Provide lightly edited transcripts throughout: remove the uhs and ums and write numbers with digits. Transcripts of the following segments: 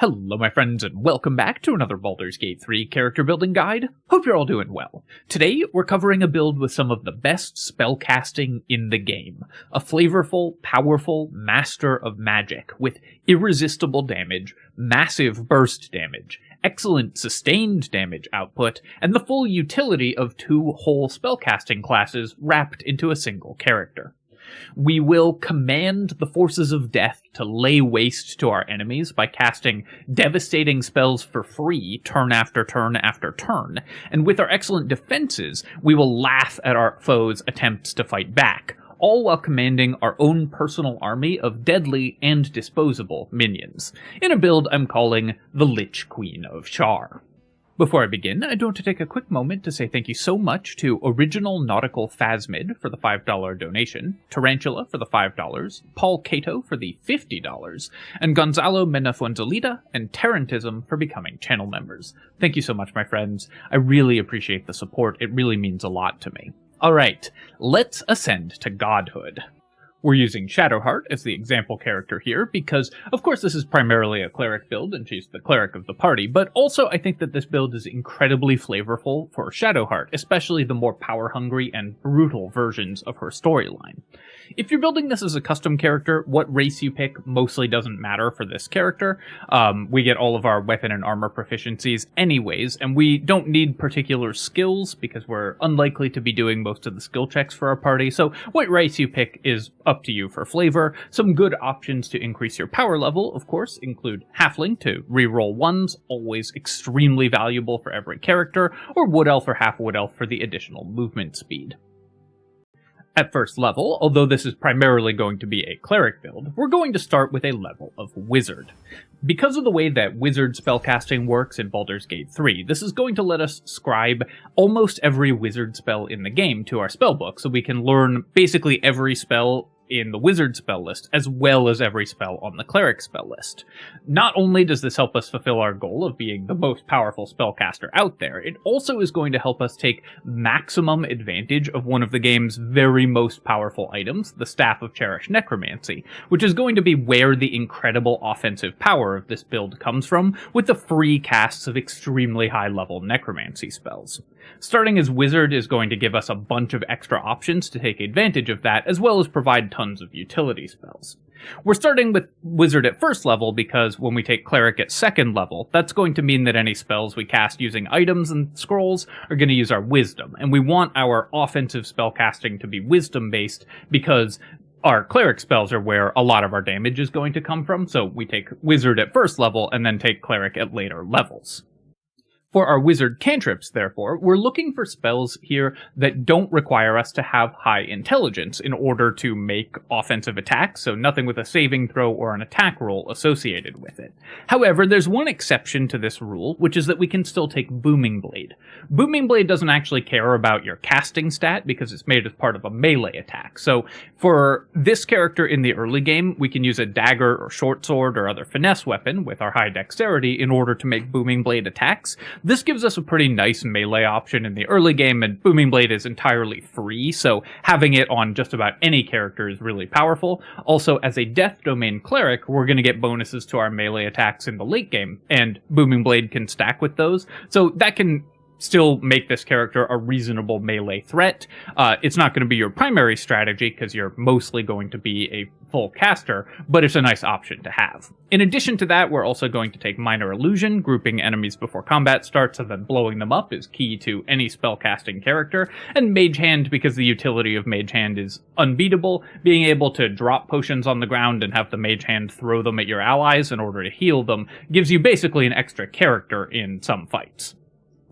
Hello my friends and welcome back to another Baldur's Gate 3 character building guide. Hope you're all doing well. Today we're covering a build with some of the best spellcasting in the game. A flavorful, powerful master of magic with irresistible damage, massive burst damage, excellent sustained damage output, and the full utility of two whole spellcasting classes wrapped into a single character. We will command the forces of death to lay waste to our enemies by casting devastating spells for free turn after turn after turn, and with our excellent defenses, we will laugh at our foes' attempts to fight back, all while commanding our own personal army of deadly and disposable minions, in a build I'm calling the Lich Queen of SHAR. Before I begin, I do want to take a quick moment to say thank you so much to Original Nautical Phasmid for the $5 donation, Tarantula for the $5, Paul Cato for the $50, and Gonzalo Menafuenzalita and Tarantism for becoming channel members. Thank you so much, my friends. I really appreciate the support. It really means a lot to me. Alright, let's ascend to godhood. We're using Shadowheart as the example character here because, of course, this is primarily a cleric build and she's the cleric of the party, but also I think that this build is incredibly flavorful for Shadowheart, especially the more power-hungry and brutal versions of her storyline. If you're building this as a custom character, what race you pick mostly doesn't matter for this character. We get all of our weapon and armor proficiencies anyways, and we don't need particular skills because we're unlikely to be doing most of the skill checks for our party, so what race you pick is up to you for flavor. Some good options to increase your power level, of course, include Halfling to reroll ones, always extremely valuable for every character, or Wood Elf or Half Wood Elf for the additional movement speed. At first level, although this is primarily going to be a cleric build, we're going to start with a level of wizard. Because of the way that wizard spellcasting works in Baldur's Gate 3, this is going to let us scribe almost every wizard spell in the game to our spellbook, so we can learn basically every spell in the wizard spell list, as well as every spell on the cleric spell list. Not only does this help us fulfill our goal of being the most powerful spellcaster out there, it also is going to help us take maximum advantage of one of the game's very most powerful items, the Staff of Cherished Necromancy, which is going to be where the incredible offensive power of this build comes from, with the free casts of extremely high-level necromancy spells. Starting as wizard is going to give us a bunch of extra options to take advantage of that, as well as provide tons of utility spells. We're starting with wizard at first level because when we take cleric at second level, that's going to mean that any spells we cast using items and scrolls are going to use our wisdom, and we want our offensive spellcasting to be wisdom based because our cleric spells are where a lot of our damage is going to come from, so we take wizard at first level and then take cleric at later levels. For our wizard cantrips, therefore, we're looking for spells here that don't require us to have high intelligence in order to make offensive attacks, so nothing with a saving throw or an attack roll associated with it. However, there's one exception to this rule, which is that we can still take Booming Blade. Booming Blade doesn't actually care about your casting stat because it's made as part of a melee attack, so for this character in the early game, we can use a dagger or short sword or other finesse weapon with our high dexterity in order to make Booming Blade attacks. This gives us a pretty nice melee option in the early game, and Booming Blade is entirely free, so having it on just about any character is really powerful. Also, as a Death Domain cleric, we're going to get bonuses to our melee attacks in the late game, and Booming Blade can stack with those, so that can still make this character a reasonable melee threat. It's not going to be your primary strategy because you're mostly going to be a full caster, but it's a nice option to have. In addition to that, we're also going to take Minor Illusion. Grouping enemies before combat starts and then blowing them up is key to any spellcasting character, and Mage Hand, because the utility of Mage Hand is unbeatable, being able to drop potions on the ground and have the Mage Hand throw them at your allies in order to heal them gives you basically an extra character in some fights.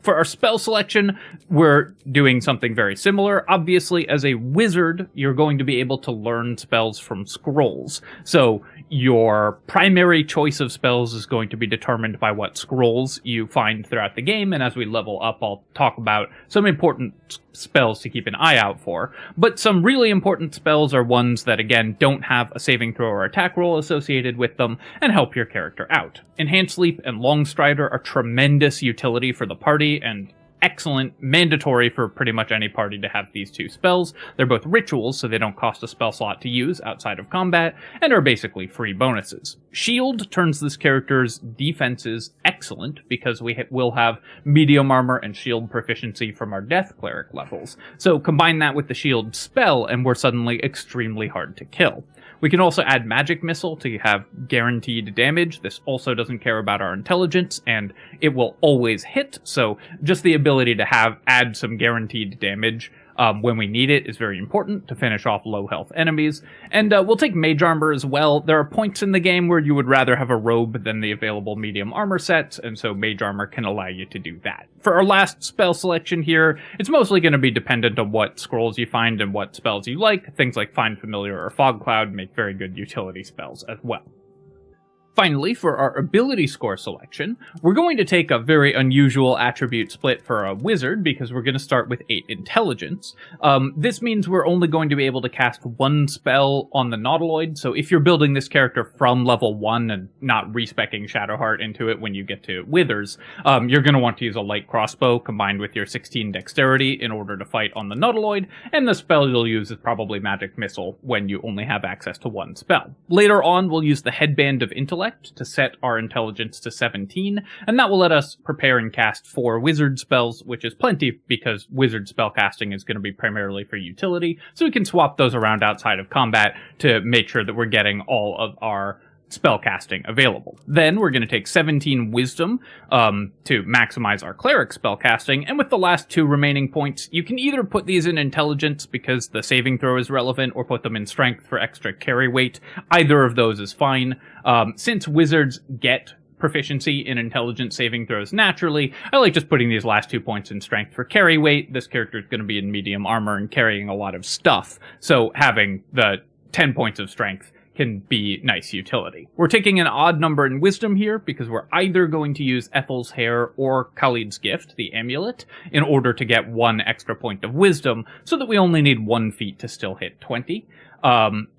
For our spell selection, we're doing something very similar. Obviously, as a wizard, you're going to be able to learn spells from scrolls. So your primary choice of spells is going to be determined by what scrolls you find throughout the game, and as we level up, I'll talk about some important spells to keep an eye out for. But some really important spells are ones that, again, don't have a saving throw or attack roll associated with them, and help your character out. Enhanced Leap and Long Strider are tremendous utility for the party, and excellent, mandatory for pretty much any party to have these two spells. They're both rituals, so they don't cost a spell slot to use outside of combat, and are basically free bonuses. Shield turns this character's defenses excellent, because we will have medium armor and shield proficiency from our Death Cleric levels. So combine that with the shield spell, and we're suddenly extremely hard to kill. We can also add Magic Missile to have guaranteed damage. This also doesn't care about our intelligence, and it will always hit, so just the ability to add some guaranteed damage when we need it is very important to finish off low health enemies. And we'll take Mage Armor as well. There are points in the game where you would rather have a robe than the available medium armor sets, and so Mage Armor can allow you to do that. For our last spell selection here, it's mostly going to be dependent on what scrolls you find and what spells you like. Things like Find Familiar or Fog Cloud make very good utility spells as well. Finally, for our ability score selection, we're going to take a very unusual attribute split for a wizard, because we're going to start with 8 intelligence. This means we're only going to be able to cast one spell on the Nautiloid, so if you're building this character from level 1 and not respecking Shadowheart into it when you get to Withers, you're going to want to use a light crossbow combined with your 16 dexterity in order to fight on the Nautiloid, and the spell you'll use is probably Magic Missile when you only have access to one spell. Later on, we'll use the Headband of Intellect to set our intelligence to 17, and that will let us prepare and cast 4 wizard spells, which is plenty because wizard spellcasting is going to be primarily for utility, so we can swap those around outside of combat to make sure that we're getting all of our spellcasting available. Then we're going to take 17 wisdom to maximize our cleric spellcasting, and with the last 2 remaining points, you can either put these in intelligence because the saving throw is relevant, or put them in strength for extra carry weight. Either of those is fine. Since wizards get proficiency in intelligence saving throws naturally, I like just putting these last 2 points in strength for carry weight. This character is going to be in medium armor and carrying a lot of stuff, so having the 10 points of strength can be nice utility. We're taking an odd number in wisdom here because we're either going to use Ethel's Hair or Khalid's Gift, the amulet, in order to get 1 extra point of wisdom, so that we only need 1 feat to still hit 20.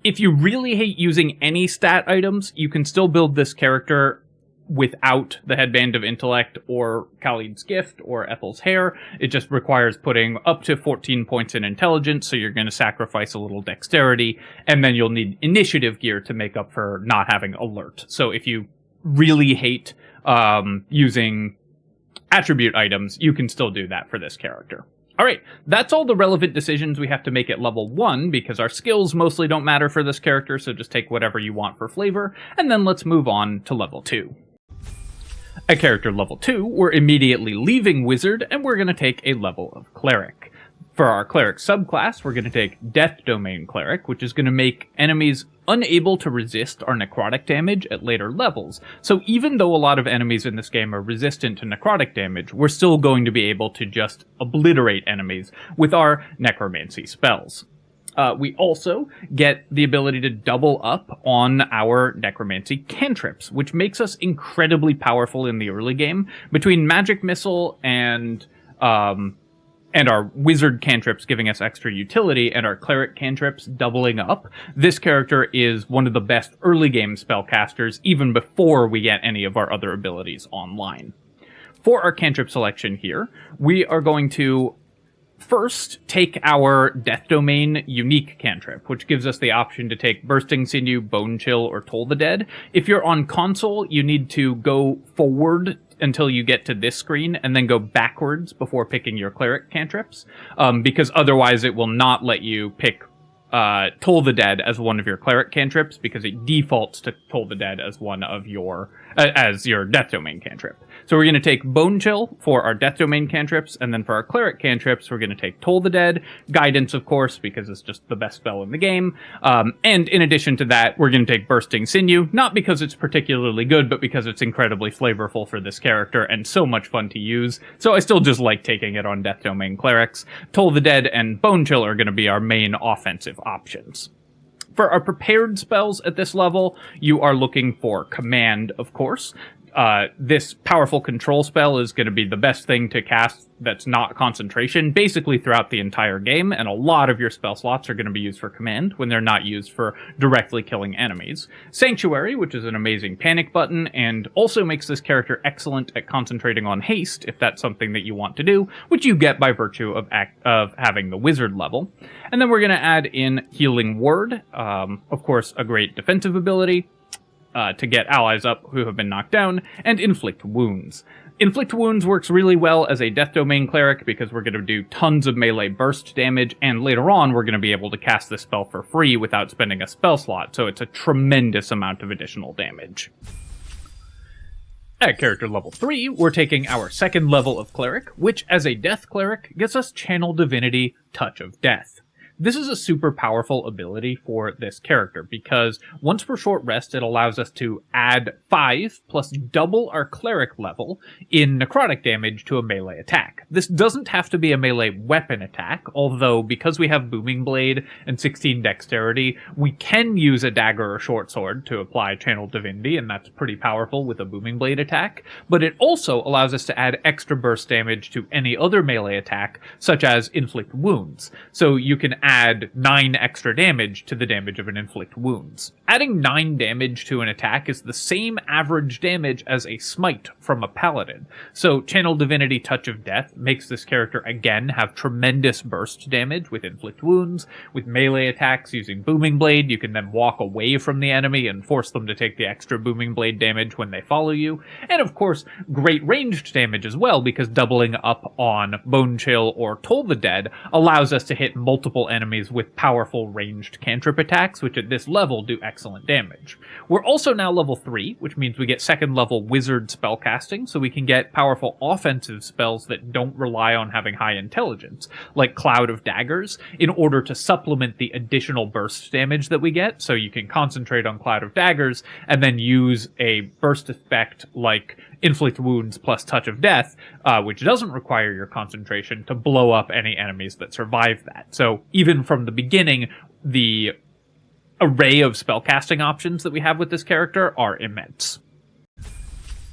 If you really hate using any stat items, you can still build this character without the Headband of Intellect or Khalid's Gift or Ethel's Hair. It just requires putting up to 14 points in intelligence, so you're going to sacrifice a little dexterity, and then you'll need initiative gear to make up for not having alert. So if you really hate using attribute items, you can still do that for this character. Alright, that's all the relevant decisions we have to make at level 1, because our skills mostly don't matter for this character, so just take whatever you want for flavor, and then let's move on to level 2. At character level 2, we're immediately leaving Wizard, and we're going to take a level of Cleric. For our Cleric subclass, we're going to take Death Domain Cleric, which is going to make enemies unable to resist our necrotic damage at later levels. So even though a lot of enemies in this game are resistant to necrotic damage, we're still going to be able to just obliterate enemies with our necromancy spells. We also get the ability to double up on our necromancy cantrips, which makes us incredibly powerful in the early game. Between Magic Missile and our wizard cantrips giving us extra utility, and our cleric cantrips doubling up, this character is one of the best early game spellcasters, even before we get any of our other abilities online. For our cantrip selection here, we are going to first take our Death Domain unique cantrip, which gives us the option to take Bursting Sinew, Bone Chill, or Toll the Dead. If you're on console, you need to go forward until you get to this screen, and then go backwards before picking your cleric cantrips, because otherwise it will not let you pick Toll the Dead as one of your cleric cantrips, because it defaults to Toll the Dead as one of your as your Death Domain cantrip. So we're going to take Bone Chill for our Death Domain cantrips, and then for our cleric cantrips, we're going to take Toll the Dead, Guidance, of course, because it's just the best spell in the game, and in addition to that, we're going to take Bursting Sinew, not because it's particularly good, but because it's incredibly flavorful for this character and so much fun to use, so I still just like taking it on Death Domain clerics. Toll the Dead and Bone Chill are going to be our main offensive options. For our prepared spells at this level, you are looking for Command, of course. this powerful control spell is going to be the best thing to cast that's not concentration, basically throughout the entire game, and a lot of your spell slots are going to be used for command when they're not used for directly killing enemies. Sanctuary, which is an amazing panic button, and also makes this character excellent at concentrating on haste, if that's something that you want to do, which you get by virtue of having the wizard level. And then we're going to add in Healing Word, of course a great defensive ability, to get allies up who have been knocked down, and Inflict Wounds. Inflict Wounds works really well as a Death Domain Cleric because we're going to do tons of melee burst damage, and later on we're going to be able to cast this spell for free without spending a spell slot, so it's a tremendous amount of additional damage. At character level 3, we're taking our second level of Cleric, which as a Death Cleric gets us Channel Divinity, Touch of Death. This is a super powerful ability for this character, because once per short rest, it allows us to add 5 plus double our cleric level in necrotic damage to a melee attack. This doesn't have to be a melee weapon attack, although because we have Booming Blade and 16 dexterity, we can use a dagger or short sword to apply Channel Divinity, and that's pretty powerful with a Booming Blade attack, but it also allows us to add extra burst damage to any other melee attack, such as Inflict Wounds. So you can add 9 extra damage to the damage of an Inflict Wounds. Adding 9 damage to an attack is the same average damage as a smite from a paladin. So Channel Divinity Touch of Death makes this character again have tremendous burst damage with Inflict Wounds. With melee attacks using Booming Blade, you can then walk away from the enemy and force them to take the extra Booming Blade damage when they follow you. And of course, great ranged damage as well, because doubling up on Bone Chill or Toll the Dead allows us to hit multiple enemies with powerful ranged cantrip attacks, which at this level do excellent damage. We're also now level 3, which means we get second level wizard spellcasting, so we can get powerful offensive spells that don't rely on having high intelligence, like Cloud of Daggers, in order to supplement the additional burst damage that we get. So you can concentrate on Cloud of Daggers and then use a burst effect like Inflict Wounds plus Touch of Death, which doesn't require your concentration, to blow up any enemies that survive that. So even from the beginning, the array of spellcasting options that we have with this character are immense.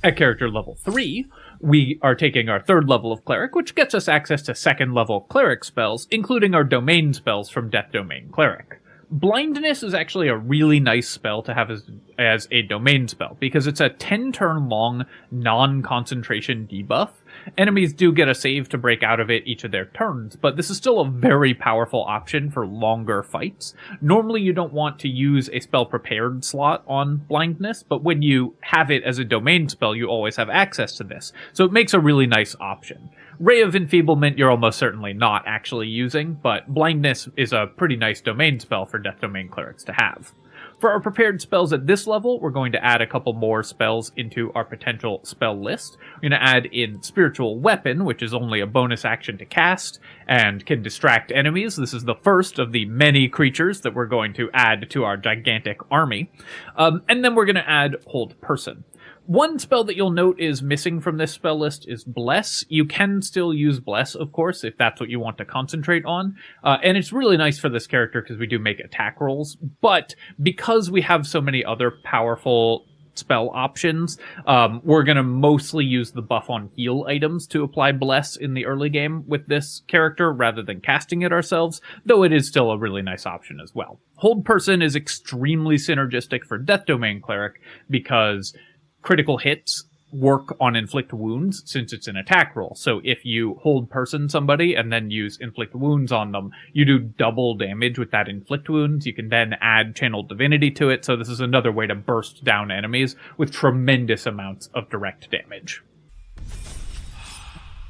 At character level 3, we are taking our third level of Cleric, which gets us access to second level Cleric spells, including our domain spells from Death Domain Cleric. Blindness is actually a really nice spell to have as a domain spell, because it's a 10-turn long non-concentration debuff. Enemies do get a save to break out of it each of their turns, but this is still a very powerful option for longer fights. Normally you don't want to use a spell prepared slot on blindness, but when you have it as a domain spell, you always have access to this, so it makes a really nice option. Ray of Enfeeblement you're almost certainly not actually using, but blindness is a pretty nice domain spell for Death Domain Clerics to have. For our prepared spells at this level, we're going to add a couple more spells into our potential spell list. We're going to add in Spiritual Weapon, which is only a bonus action to cast, and can distract enemies. This is the first of the many creatures that we're going to add to our gigantic army. And then we're going to add Hold Person. One spell that you'll note is missing from this spell list is Bless. You can still use Bless, of course, if that's what you want to concentrate on. And it's really nice for this character because we do make attack rolls. But because we have so many other powerful spell options, we're going to mostly use the buff on heal items to apply Bless in the early game with this character rather than casting it ourselves, though it is still a really nice option as well. Hold Person is extremely synergistic for Death Domain Cleric because critical hits work on Inflict Wounds since it's an attack roll. So if you hold person somebody and then use Inflict Wounds on them, you do double damage with that Inflict Wounds. You can then add Channel Divinity to it, so this is another way to burst down enemies with tremendous amounts of direct damage.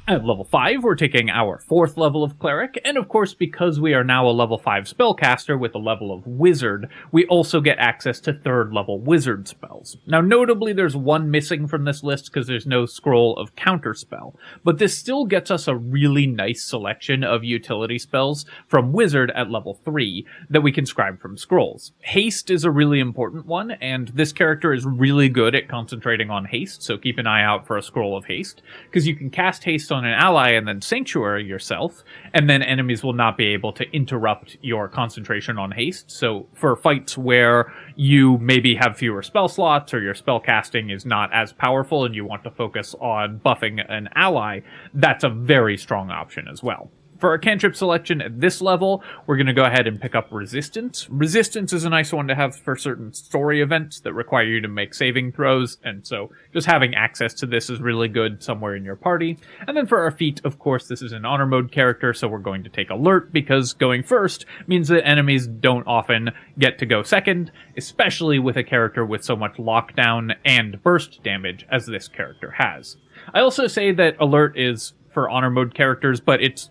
At level 5, we're taking our 4th level of Cleric, and of course, because we are now a level 5 spellcaster with a level of Wizard, we also get access to 3rd level Wizard spells. Now, notably, there's one missing from this list because there's no Scroll of Counterspell, but this still gets us a really nice selection of utility spells from Wizard at level 3 that we can scribe from Scrolls. Haste is a really important one, and this character is really good at concentrating on Haste, so keep an eye out for a Scroll of Haste, because you can cast Haste on an ally and then sanctuary yourself, and then enemies will not be able to interrupt your concentration on haste. So for fights where you maybe have fewer spell slots or your spell casting is not as powerful and you want to focus on buffing an ally, that's a very strong option as well. For our cantrip selection at this level, we're going to go ahead and pick up Resistance. Resistance is a nice one to have for certain story events that require you to make saving throws, and so just having access to this is really good somewhere in your party. And then for our feat, of course, this is an honor mode character, so we're going to take Alert, because going first means that enemies don't often get to go second, especially with a character with so much lockdown and burst damage as this character has. I also say that Alert is for honor mode characters, but it's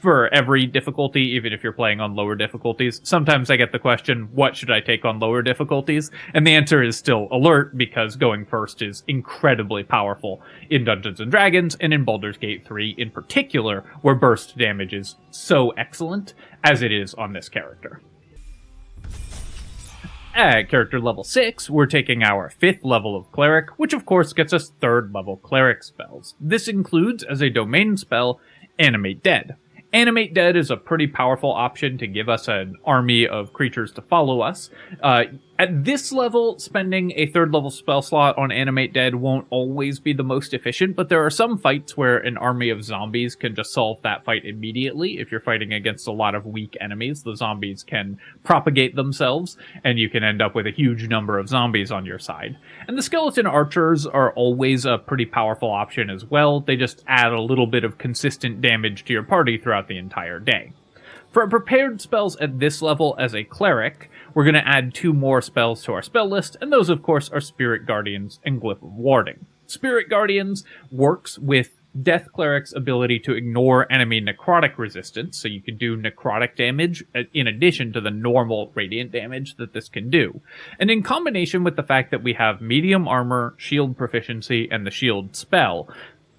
for every difficulty, even if you're playing on lower difficulties. Sometimes I get the question, what should I take on lower difficulties? And the answer is still Alert, because going first is incredibly powerful in Dungeons & Dragons, and in Baldur's Gate 3 in particular, where burst damage is so excellent, as it is on this character. At character level 6, we're taking our 5th level of Cleric, which of course gets us 3rd level Cleric spells. This includes, as a domain spell, Animate Dead. Animate Dead is a pretty powerful option to give us an army of creatures to follow us. At this level, spending a 3rd level spell slot on Animate Dead won't always be the most efficient, but there are some fights where an army of zombies can just solve that fight immediately. If you're fighting against a lot of weak enemies, the zombies can propagate themselves, and you can end up with a huge number of zombies on your side. And the skeleton archers are always a pretty powerful option as well. They just add a little bit of consistent damage to your party throughout the entire day. For our prepared spells at this level as a cleric, we're going to add 2 more spells to our spell list, and those of course are Spirit Guardians and Glyph of Warding. Spirit Guardians works with Death Cleric's ability to ignore enemy necrotic resistance, so you can do necrotic damage in addition to the normal radiant damage that this can do. And in combination with the fact that we have medium armor, shield proficiency, and the shield spell,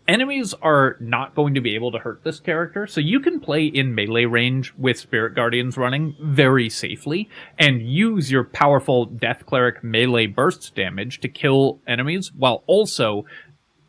enemies are not going to be able to hurt this character, so you can play in melee range with Spirit Guardians running very safely, and use your powerful Death Cleric melee burst damage to kill enemies, while also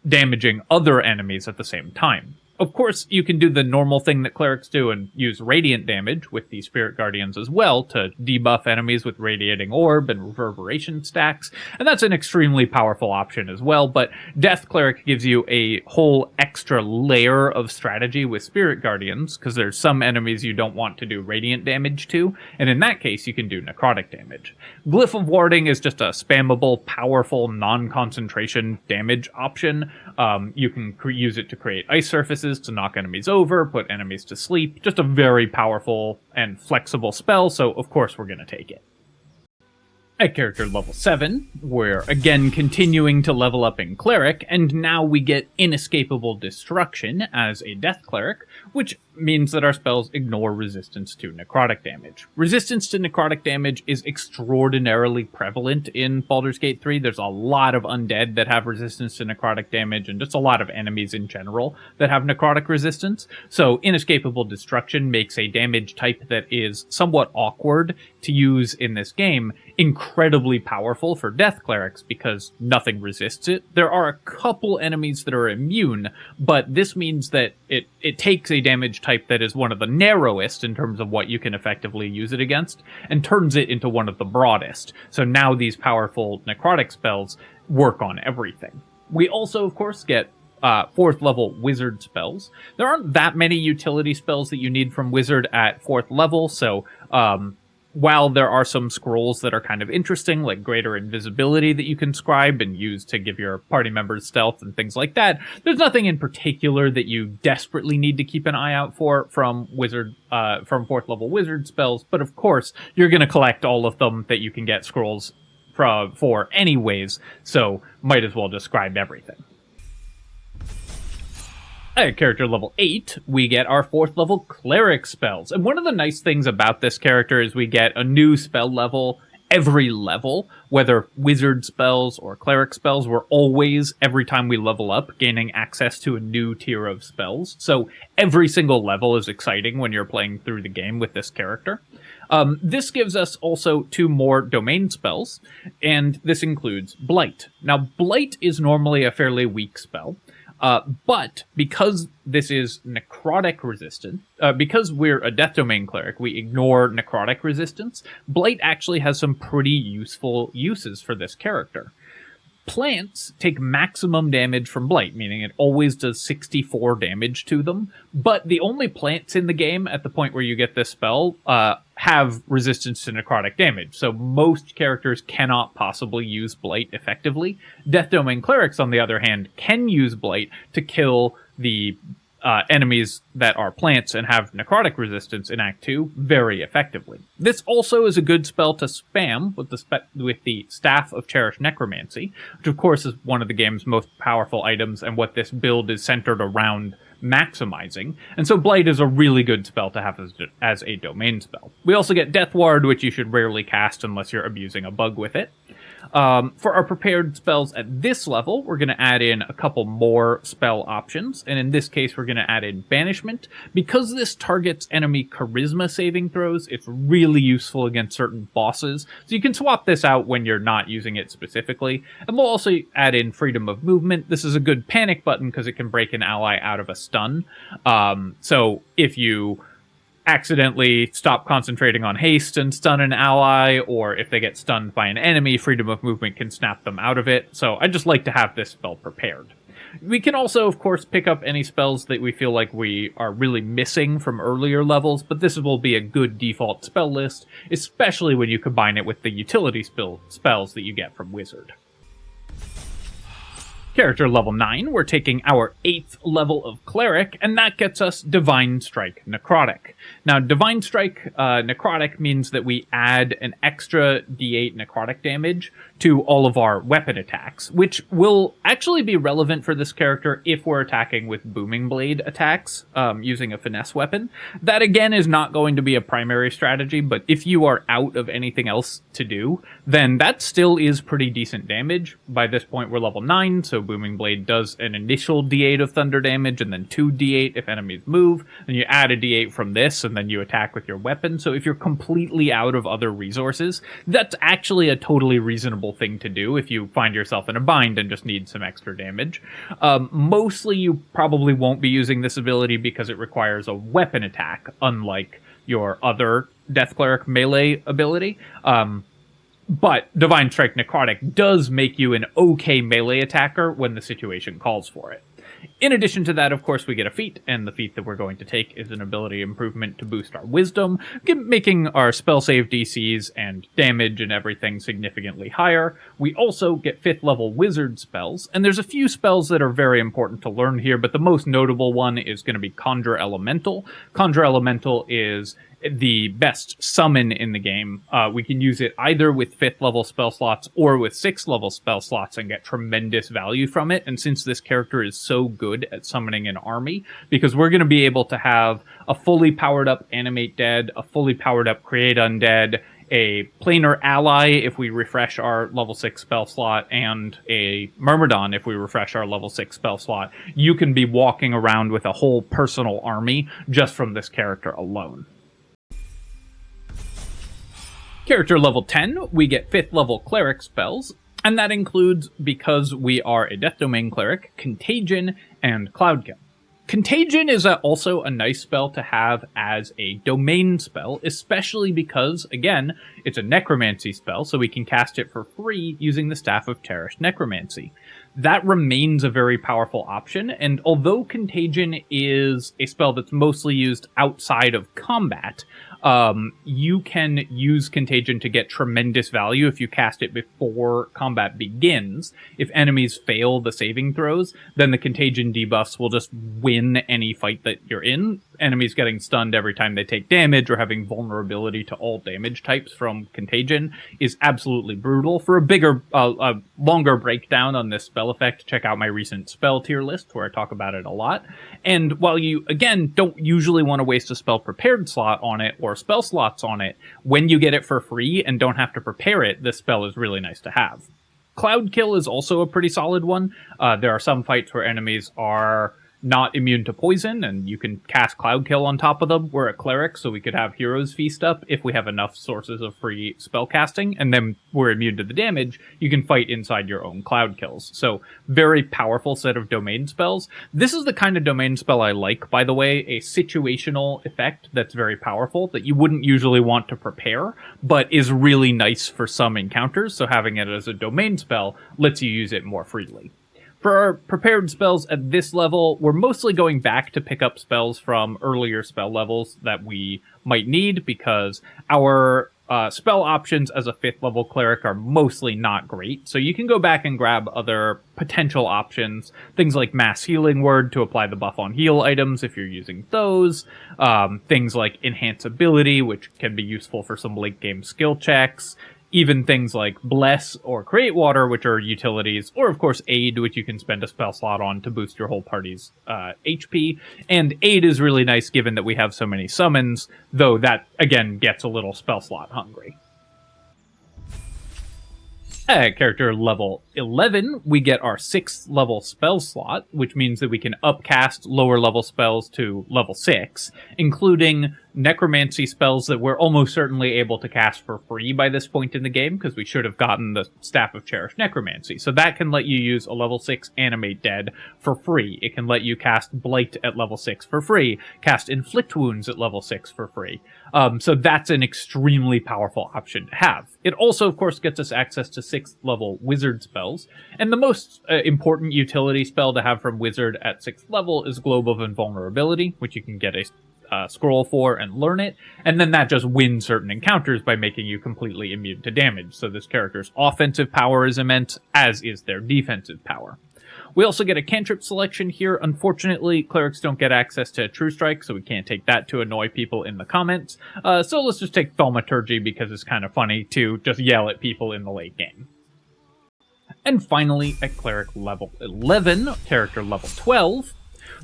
damaging other enemies at the same time. Of course, you can do the normal thing that clerics do and use radiant damage with the Spirit Guardians as well to debuff enemies with Radiating Orb and Reverberation stacks, and that's an extremely powerful option as well, but Death Cleric gives you a whole extra layer of strategy with Spirit Guardians, because there's some enemies you don't want to do radiant damage to, and in that case you can do necrotic damage. Glyph of Warding is just a spammable, powerful, non-concentration damage option. You can use it to create ice surfaces to knock enemies over, put enemies to sleep. Just a very powerful and flexible spell, so of course we're going to take it. At character level 7, we're again continuing to level up in Cleric, and now we get Inescapable Destruction as a Death Cleric, which means that our spells ignore resistance to necrotic damage. Resistance to necrotic damage is extraordinarily prevalent in Baldur's Gate 3. There's a lot of undead that have resistance to necrotic damage, and just a lot of enemies in general that have necrotic resistance. So Inescapable Destruction makes a damage type that is somewhat awkward to use in this game incredibly powerful for Death Clerics because nothing resists it. There are a couple enemies that are immune, but this means that it takes a damage type that is one of the narrowest in terms of what you can effectively use it against, and turns it into one of the broadest. So now these powerful necrotic spells work on everything. We also, of course, get 4th level wizard spells. There aren't that many utility spells that you need from wizard at 4th level, so while there are some scrolls that are kind of interesting, like greater invisibility that you can scribe and use to give your party members stealth and things like that, there's nothing in particular that you desperately need to keep an eye out for from wizard, from 4th level wizard spells. But of course, you're going to collect all of them that you can get scrolls for anyways, so might as well just scribe everything. At character level 8, we get our 4th level Cleric spells. And one of the nice things about this character is we get a new spell level every level, whether wizard spells or cleric spells. We're always, every time we level up, gaining access to a new tier of spells. So every single level is exciting when you're playing through the game with this character. This gives us also 2 more domain spells, and this includes Blight. Now, Blight is normally a fairly weak spell. But because this is necrotic resistant, because we're a Death Domain Cleric, we ignore necrotic resistance. Blight actually has some pretty useful uses for this character. Plants take maximum damage from Blight, meaning it always does 64 damage to them, but the only plants in the game at the point where you get this spell have resistance to necrotic damage, so most characters cannot possibly use Blight effectively. Death Domain Clerics, on the other hand, can use Blight to kill the enemies that are plants and have necrotic resistance in Act 2 very effectively. This also is a good spell to spam with the Staff of Cherished Necromancy, which of course is one of the game's most powerful items and what this build is centered around maximizing, and so Blight is a really good spell to have as a domain spell. We also get Death Ward, which you should rarely cast unless you're abusing a bug with it. For our prepared spells at this level, we're going to add in a couple more spell options, and in this case we're going to add in Banishment. Because this targets enemy charisma saving throws, it's really useful against certain bosses, so you can swap this out when you're not using it specifically. And we'll also add in Freedom of Movement. This is a good panic button because it can break an ally out of a stun. So if you accidentally stop concentrating on haste and stun an ally, or if they get stunned by an enemy, Freedom of Movement can snap them out of it. So I just like to have this spell prepared. We can also, of course, pick up any spells that we feel like we are really missing from earlier levels, but this will be a good default spell list, especially when you combine it with the utility spells that you get from Wizard. Character level 9, we're taking our 8th level of Cleric, and that gets us Divine Strike Necrotic. Now, Divine Strike Necrotic means that we add an extra d8 necrotic damage to all of our weapon attacks, which will actually be relevant for this character if we're attacking with Booming Blade attacks using a finesse weapon. That, again, is not going to be a primary strategy, but if you are out of anything else to do, then that still is pretty decent damage. By this point, we're level 9, so Booming Blade does an initial d8 of thunder damage, and then 2 d8 if enemies move. Then you add a d8 from this, and then you attack with your weapon. So if you're completely out of other resources, that's actually a totally reasonable thing to do if you find yourself in a bind and just need some extra damage. Mostly you probably won't be using this ability because it requires a weapon attack, unlike your other Death Cleric melee ability. But Divine Strike Necrotic does make you an okay melee attacker when the situation calls for it. In addition to that, of course, we get a feat, and the feat that we're going to take is an ability improvement to boost our wisdom, making our spell save DCs and damage and everything significantly higher. We also get 5th level wizard spells, and there's a few spells that are very important to learn here, but the most notable one is going to be Conjure Elemental. Conjure Elemental is the best summon in the game. We can use it either with 5th level spell slots or with 6th level spell slots and get tremendous value from it. And since this character is so good at summoning an army, because we're going to be able to have a fully powered up Animate Dead, a fully powered up Create Undead, a planar ally if we refresh our level 6 spell slot, and a Myrmidon if we refresh our level 6 spell slot, you can be walking around with a whole personal army just from this character alone. Character level 10, we get 5th level Cleric spells, and that includes, because we are a Death Domain Cleric, Contagion and Cloud Kill. Contagion is also a nice spell to have as a domain spell, especially because, again, it's a necromancy spell, so we can cast it for free using the Staff of Cherished Necromancy. That remains a very powerful option, and although Contagion is a spell that's mostly used outside of combat, you can use Contagion to get tremendous value if you cast it before combat begins. If enemies fail the saving throws, then the Contagion debuffs will just win any fight that you're in. Enemies getting stunned every time they take damage or having vulnerability to all damage types from Contagion is absolutely brutal. For a bigger, longer breakdown on this spell effect, check out my recent spell tier list where I talk about it a lot. And while you, again, don't usually want to waste a spell prepared slot on it or spell slots on it, when you get it for free and don't have to prepare it, this spell is really nice to have. Cloud Kill is also a pretty solid one. There are some fights where enemies are not immune to poison, and you can cast Cloud Kill on top of them. We're a Cleric, so we could have Hero's Feast up if we have enough sources of free spellcasting, and then we're immune to the damage. You can fight inside your own Cloud Kills. So, very powerful set of domain spells. This is the kind of domain spell I like, by the way, a situational effect that's very powerful, that you wouldn't usually want to prepare, but is really nice for some encounters, so having it as a domain spell lets you use it more freely. For our prepared spells at this level, we're mostly going back to pick up spells from earlier spell levels that we might need, because our spell options as a 5th level cleric are mostly not great. So you can go back and grab other potential options, things like Mass Healing Word to apply the buff on heal items if you're using those, things like Enhance Ability, which can be useful for some late game skill checks, even things like Bless or Create Water, which are utilities, or of course Aid, which you can spend a spell slot on to boost your whole party's HP. And Aid is really nice given that we have so many summons, though that, again, gets a little spell slot hungry. At character level 11, we get our 6th level spell slot, which means that we can upcast lower level spells to level 6, including necromancy spells that we're almost certainly able to cast for free by this point in the game, because we should have gotten the Staff of Cherished Necromancy. So that can let you use a level 6 Animate Dead for free. It can let you cast Blight at level 6 for free, cast Inflict Wounds at level 6 for free. So that's an extremely powerful option to have. It also, of course, gets us access to 6th level wizard spells, and the most important utility spell to have from wizard at 6th level is Globe of Invulnerability, which you can get a scroll for and learn it, and then that just wins certain encounters by making you completely immune to damage. So this character's offensive power is immense, as is their defensive power. We also get a cantrip selection here. Unfortunately, clerics don't get access to True Strike, so we can't take that to annoy people in the comments. So let's just take Thaumaturgy, because it's kind of funny to just yell at people in the late game. And finally, at cleric level 11, character level 12,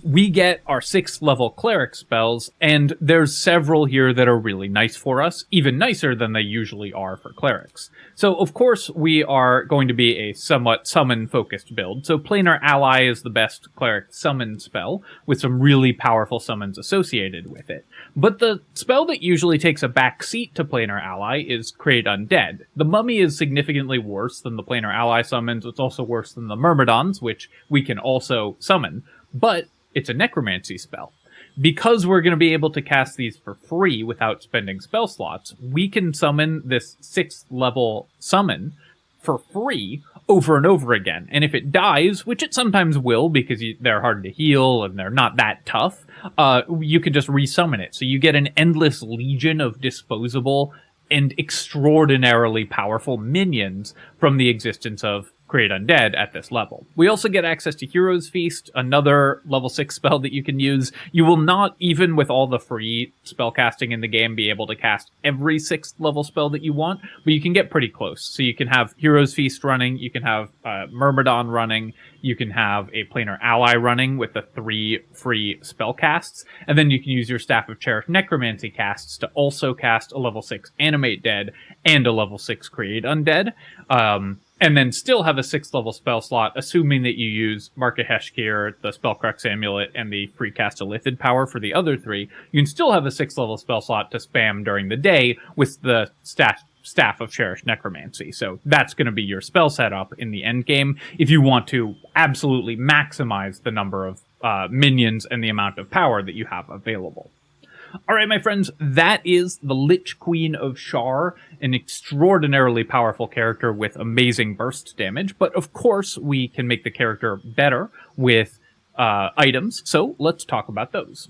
we get our 6th level cleric spells, and there's several here that are really nice for us, even nicer than they usually are for clerics. So, of course, we are going to be a somewhat summon-focused build, so Planar Ally is the best cleric summon spell, with some really powerful summons associated with it. But the spell that usually takes a back seat to Planar Ally is Create Undead. The Mummy is significantly worse than the Planar Ally summons. It's also worse than the Myrmidons, which we can also summon, but it's a necromancy spell. Because we're going to be able to cast these for free without spending spell slots, we can summon this 6th level summon for free over and over again. And if it dies, which it sometimes will because they're hard to heal and they're not that tough, you can just resummon it. So you get an endless legion of disposable and extraordinarily powerful minions from the existence of Create Undead at this level. We also get access to Hero's Feast, another level 6 spell that you can use. You will not, even with all the free spellcasting in the game, be able to cast every 6th level spell that you want, but you can get pretty close. So you can have Hero's Feast running, you can have Myrmidon running, you can have a Planar Ally running with the 3 free spellcasts, and then you can use your Staff of Cherished Necromancy casts to also cast a level 6 Animate Dead and a level 6 Create Undead. And then still have a 6th level spell slot, assuming that you use Mark of Heshkir, the Spellcrux Amulet, and the free cast a Lithid power for the other 3. You can still have a 6th level spell slot to spam during the day with the Staff of Cherished Necromancy. So that's going to be your spell setup in the end game if you want to absolutely maximize the number of minions and the amount of power that you have available. Alright, my friends, that is the Lich Queen of SHAR, an extraordinarily powerful character with amazing burst damage, but of course we can make the character better with items, so let's talk about those.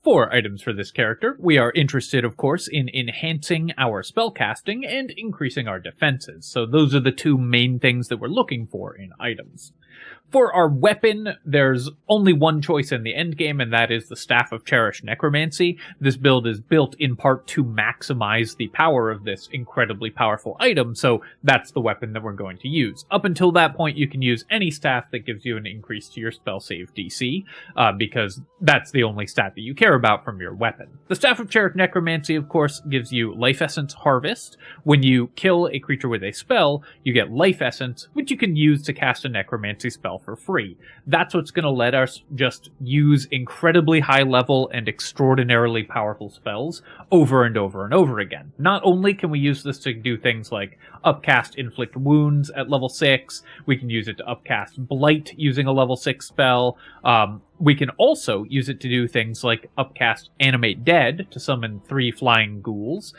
For items for this character, we are interested, of course, in enhancing our spellcasting and increasing our defenses, so those are the 2 main things that we're looking for in items. For our weapon, there's only one choice in the endgame, and that is the Staff of Cherished Necromancy. This build is built in part to maximize the power of this incredibly powerful item, so that's the weapon that we're going to use. Up until that point, you can use any staff that gives you an increase to your spell save DC, because that's the only stat that you care about from your weapon. The Staff of Cherished Necromancy, of course, gives you Life Essence Harvest. When you kill a creature with a spell, you get Life Essence, which you can use to cast a Necromancy necromancy spell for free. That's what's going to let us just use incredibly high level and extraordinarily powerful spells over and over and over again. Not only can we use this to do things like upcast inflict wounds at level 6, we can use it to upcast blight using a level 6 spell. We can also use it to do things like upcast animate dead to summon 3 flying ghouls.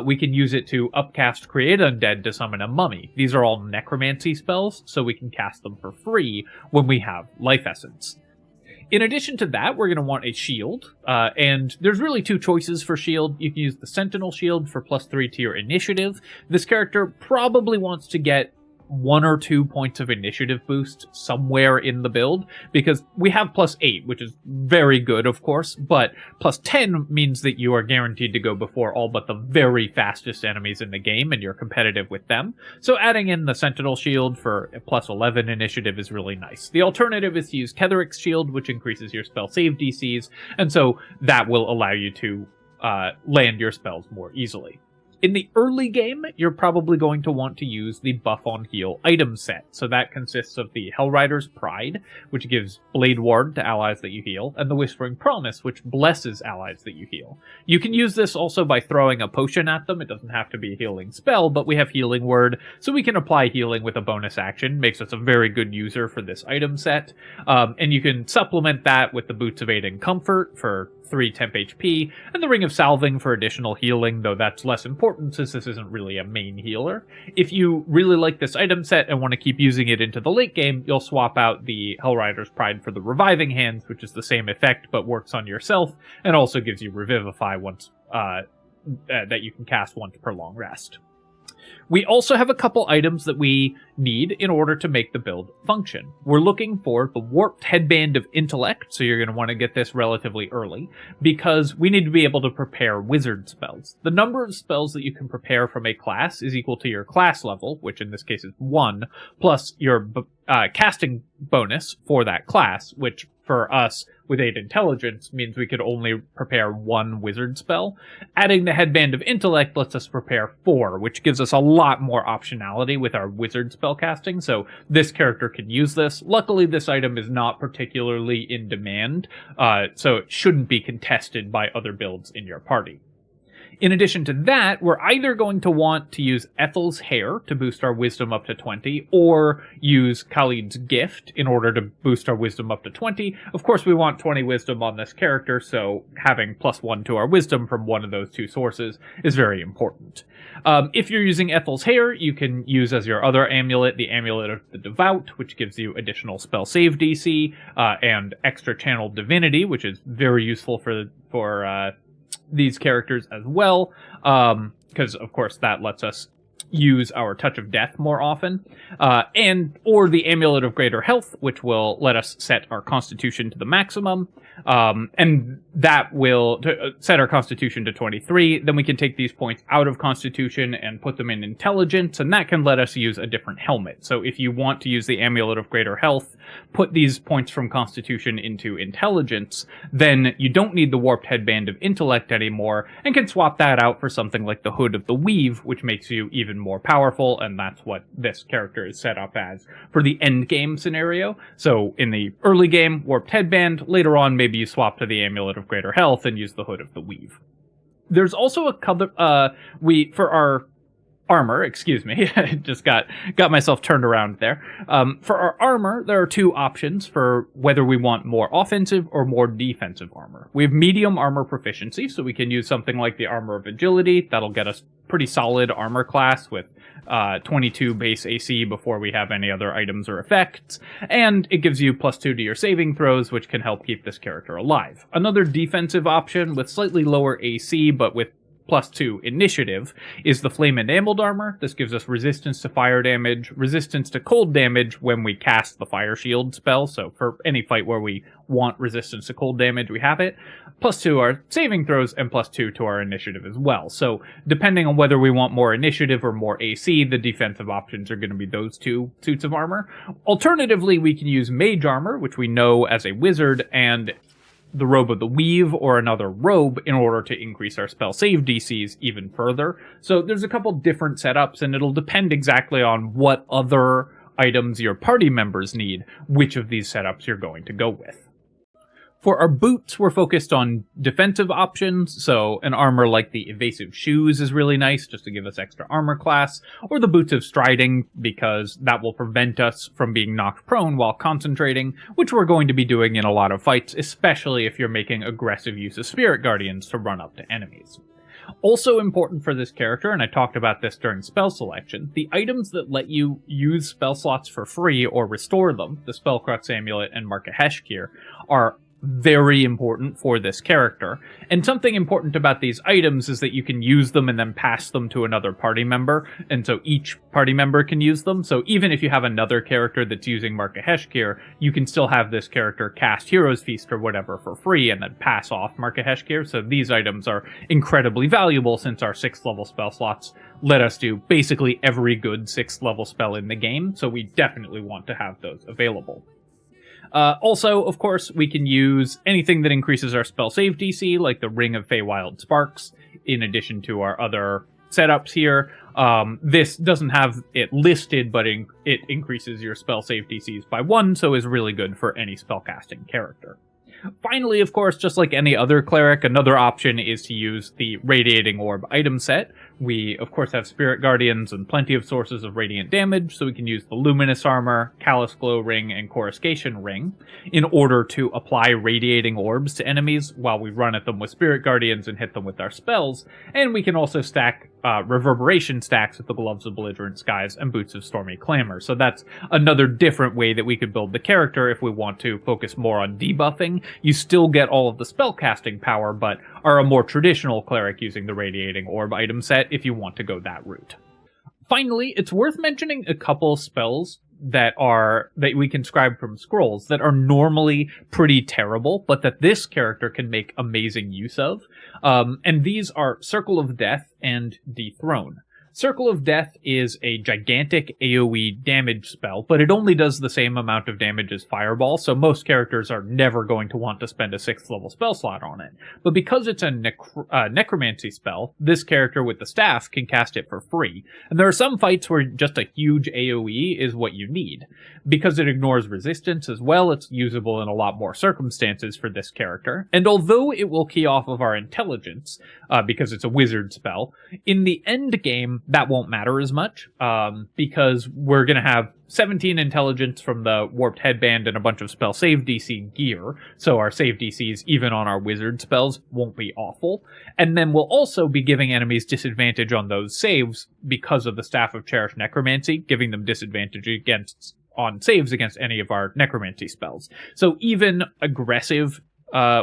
We can use it to upcast create undead to summon a mummy. These are all necromancy spells, so we can cast them for free when we have life essence. In addition to that, we're going to want a shield, and there's really 2 choices for shield. You can use the Sentinel Shield for +3 to your initiative. This character probably wants to get 1 or 2 points of initiative boost somewhere in the build, because we have +8, which is very good, of course, but +10 means that you are guaranteed to go before all but the very fastest enemies in the game, and you're competitive with them. So adding in the Sentinel Shield for a +11 initiative is really nice. The alternative is to use Cleric's Shield, which increases your spell save DCs, and so that will allow you to land your spells more easily. In the early game, you're probably going to want to use the Buff on Heal item set. So that consists of the Hellrider's Pride, which gives Blade Ward to allies that you heal, and the Whispering Promise, which blesses allies that you heal. You can use this also by throwing a potion at them. It doesn't have to be a healing spell, but we have Healing Word, so we can apply healing with a bonus action. Makes us a very good user for this item set. And you can supplement that with the Boots of Aid and Comfort for 3 temp HP, and the Ring of Salving for additional healing, though that's less important since this isn't really a main healer. If you really like this item set and want to keep using it into the late game, you'll swap out the Hellrider's Pride for the Reviving Hands, which is the same effect but works on yourself, and also gives you Revivify once that you can cast once per long rest. We also have a couple items that we need in order to make the build function. We're looking for the Warped Headband of Intellect, so you're going to want to get this relatively early, because we need to be able to prepare wizard spells. The number of spells that you can prepare from a class is equal to your class level, which in this case is 1, plus your casting bonus for that class, which for us with 8 intelligence means we could only prepare 1 wizard spell. Adding the Headband of Intellect lets us prepare 4, which gives us a lot more optionality with our wizard spell casting, so this character can use this. Luckily, this item is not particularly in demand, so it shouldn't be contested by other builds in your party. In addition to that, we're either going to want to use Ethel's Hair to boost our wisdom up to 20, or use Khalid's Gift in order to boost our wisdom up to 20. Of course, we want 20 wisdom on this character, so having +1 to our wisdom from one of those 2 sources is very important. If you're using Ethel's Hair, you can use as your other amulet the Amulet of the Devout, which gives you additional spell save DC, and extra channel divinity, which is very useful for these characters as well, because of course that lets us use our Touch of Death more often, or the Amulet of Greater Health, which will let us set our Constitution to the maximum, and that will set our Constitution to 23. Then we can take these points out of Constitution and put them in Intelligence, and that can let us use a different helmet. So if you want to use the Amulet of Greater Health, put these points from Constitution into Intelligence, then you don't need the Warped Headband of Intellect anymore, and can swap that out for something like the Hood of the Weave, which makes you even more powerful, and that's what this character is set up as for the end game scenario. So in the early game, Warped Headband. Later on, maybe you swap to the Amulet of Greater Health and use the Hood of the Weave. There's also a couple, for our armor, excuse me, I just got myself turned around there. For our armor, there are 2 options for whether we want more offensive or more defensive armor. We have medium armor proficiency, so we can use something like the Armor of Agility. That'll get us pretty solid armor class with 22 base AC before we have any other items or effects, and it gives you +2 to your saving throws, which can help keep this character alive. Another defensive option with slightly lower AC, but with +2 initiative, is the Flame Enameled Armor. This gives us resistance to fire damage, resistance to cold damage when we cast the Fire Shield spell, so for any fight where we want resistance to cold damage, we have it. +2 our saving throws, and +2 to our initiative as well. So depending on whether we want more initiative or more AC, the defensive options are going to be those 2 suits of armor. Alternatively, we can use Mage Armor, which we know as a wizard, and the Robe of the Weave or another robe in order to increase our spell save DCs even further. So there's a couple different setups, and it'll depend exactly on what other items your party members need, which of these setups you're going to go with. For our boots, we're focused on defensive options, so an armor like the Evasive Shoes is really nice, just to give us extra armor class, or the Boots of Striding, because that will prevent us from being knocked prone while concentrating, which we're going to be doing in a lot of fights, especially if you're making aggressive use of Spirit Guardians to run up to enemies. Also important for this character, and I talked about this during spell selection, the items that let you use spell slots for free or restore them, the Spellcrux Amulet and Mark of Heshkir, are very important for this character. And something important about these items is that you can use them and then pass them to another party member, and so each party member can use them. So even if you have another character that's using Mark of Heshkir, you can still have this character cast Hero's Feast or whatever for free and then pass off Mark of Heshkir. So these items are incredibly valuable since our 6th level spell slots let us do basically every good 6th level spell in the game, so we definitely want to have those available. Also, of course, we can use anything that increases our spell save DC, like the Ring of Feywild Sparks, in addition to our other setups here. This doesn't have it listed, but it increases your spell save DCs by 1, so is really good for any spellcasting character. Finally, of course, just like any other cleric, another option is to use the Radiating Orb item set. We, of course, have Spirit Guardians and plenty of sources of radiant damage, so we can use the Luminous Armor, Callous Glow Ring, and Coruscation Ring in order to apply Radiating Orbs to enemies while we run at them with Spirit Guardians and hit them with our spells, and we can also stack Reverberation stacks with the Gloves of Belligerent Skies and Boots of Stormy Clamor. So that's another different way that we could build the character if we want to focus more on debuffing. You still get all of the spellcasting power, but are a more traditional cleric using the Radiating Orb item set if you want to go that route. Finally, it's worth mentioning a couple spells that we can scribe from scrolls that are normally pretty terrible, but that this character can make amazing use of. And these are Circle of Death and Dethrone. Circle of Death is a gigantic AoE damage spell, but it only does the same amount of damage as Fireball, so most characters are never going to want to spend a 6th level spell slot on it. But because it's a necromancy spell, this character with the staff can cast it for free. And there are some fights where just a huge AoE is what you need. Because it ignores resistance as well, it's usable in a lot more circumstances for this character. And although it will key off of our intelligence, because it's a wizard spell, in the end game, that won't matter as much, because we're going to have 17 intelligence from the Warped Headband and a bunch of spell save DC gear, so our save DCs, even on our wizard spells, won't be awful. And then we'll also be giving enemies disadvantage on those saves because of the Staff of Cherished Necromancy, giving them disadvantage on saves against any of our necromancy spells. So even aggressive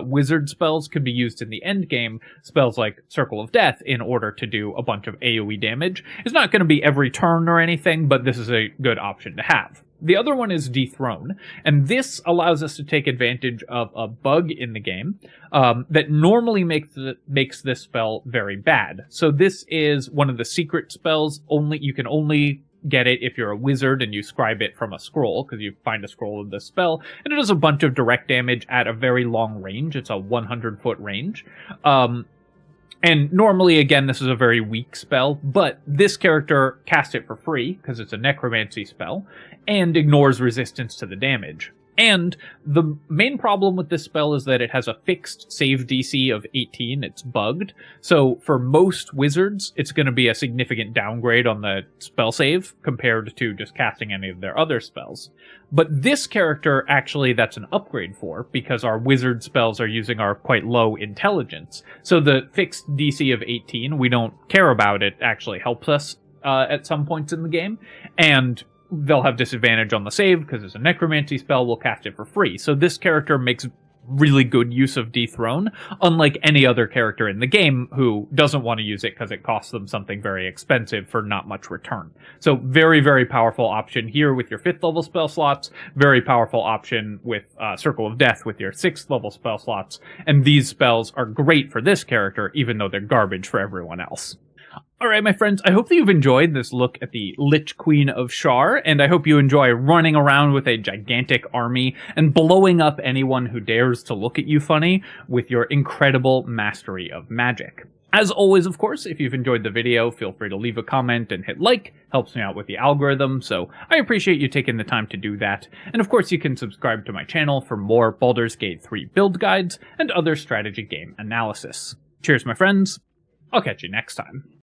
wizard spells could be used in the end game, spells like Circle of Death, in order to do a bunch of AoE damage. It's not going to be every turn or anything, but this is a good option to have. The other one is Dethrone, and this allows us to take advantage of a bug in the game that normally makes this spell very bad. So this is one of the secret spells. You can only get it if you're a wizard and you scribe it from a scroll, because you find a scroll of this spell, and it does a bunch of direct damage at a very long range. It's a 100-foot range. And normally, again, this is a very weak spell, but this character casts it for free, because it's a necromancy spell, and ignores resistance to the damage. And the main problem with this spell is that it has a fixed save DC of 18. It's bugged. So for most wizards, it's going to be a significant downgrade on the spell save compared to just casting any of their other spells. But this character, actually, that's an upgrade for, because our wizard spells are using our quite low intelligence. So the fixed DC of 18, we don't care about. It actually helps us at some points in the game. And they'll have disadvantage on the save, because it's a necromancy spell, we'll cast it for free. So this character makes really good use of Dethrone, unlike any other character in the game who doesn't want to use it because it costs them something very expensive for not much return. So very, very powerful option here with your 5th level spell slots, very powerful option with Circle of Death with your 6th level spell slots, and these spells are great for this character, even though they're garbage for everyone else. Alright, my friends, I hope that you've enjoyed this look at the Lich Queen of SHAR, and I hope you enjoy running around with a gigantic army and blowing up anyone who dares to look at you funny with your incredible mastery of magic. As always, of course, if you've enjoyed the video, feel free to leave a comment and hit like. Helps me out with the algorithm, so I appreciate you taking the time to do that. And of course, you can subscribe to my channel for more Baldur's Gate 3 build guides and other strategy game analysis. Cheers, my friends. I'll catch you next time.